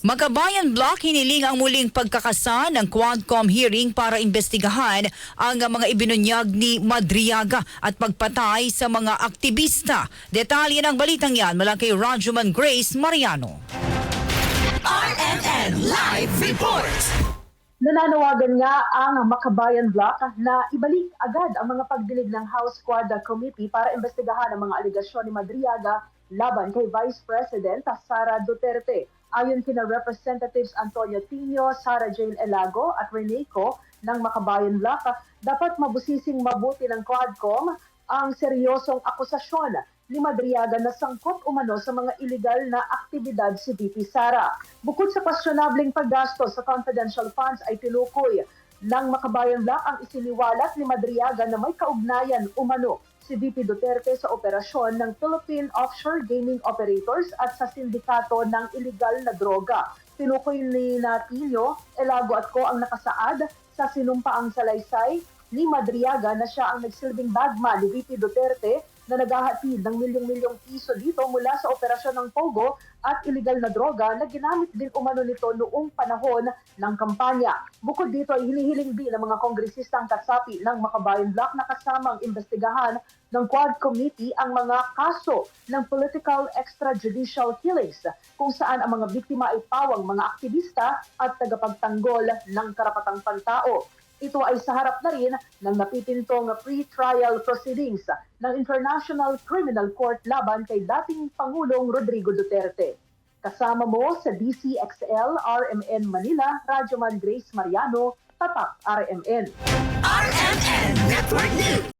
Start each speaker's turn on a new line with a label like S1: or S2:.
S1: Makabayan Block hiniling ang muling pagkakasa ng Quadcom hearing para imbestigahan ang mga ibinunyag ni Madriaga at pagpatay sa mga aktivista. Detalye ng balitang yan mula kay Rajuman Grace Mariano.
S2: RMN Live Report!
S3: Nananawagan nga ang Makabayan Block na ibalik agad ang mga pagdilig ng House Quad Committee para imbestigahan ang mga aligasyon ni Madriaga laban kay Vice President Sara Duterte. Ayon kina Representatives Antonio Tino, Sara Jane Elago at Rene Co ng Makabayan Block, dapat mabusising mabuti ng Quadcom ang seryosong akusasyon ni Madriaga na sangkot umano sa mga illegal na aktibidad si VP Sara. Bukod sa questionableng paggastos sa confidential funds ay tinukoy ng Makabayan Block ang isiniwalat ni Madriaga na may kaugnayan umano si VP Duterte sa operasyon ng Philippine Offshore Gaming Operators at sa sindikato ng illegal na droga. Tinukoy ni Tino, Elago at Co ang nakasaad sa sinumpaang salaysay ni Madriaga na siya ang nagsilbing bagman ni VP Duterte na naghahatid ng milyong-milyong piso dito mula sa operasyon ng Pogo at illegal na droga na ginamit din umano nito noong panahon ng kampanya. Bukod dito ay hinihiling din ng mga kongresistang kasapi ng Makabayan Block na kasamang imbestigahan ng Quad Committee ang mga kaso ng political extrajudicial killings kung saan ang mga biktima ay pawang mga aktivista at tagapagtanggol ng karapatang pantao. Ito ay sa harap na rin ng napipintong pre-trial proceedings ng International Criminal Court laban kay dating Pangulong Rodrigo Duterte. Kasama mo sa DCXL, RMN Manila, Rajuman Grace Mariano, Tatak RMN.
S2: RMN Network News!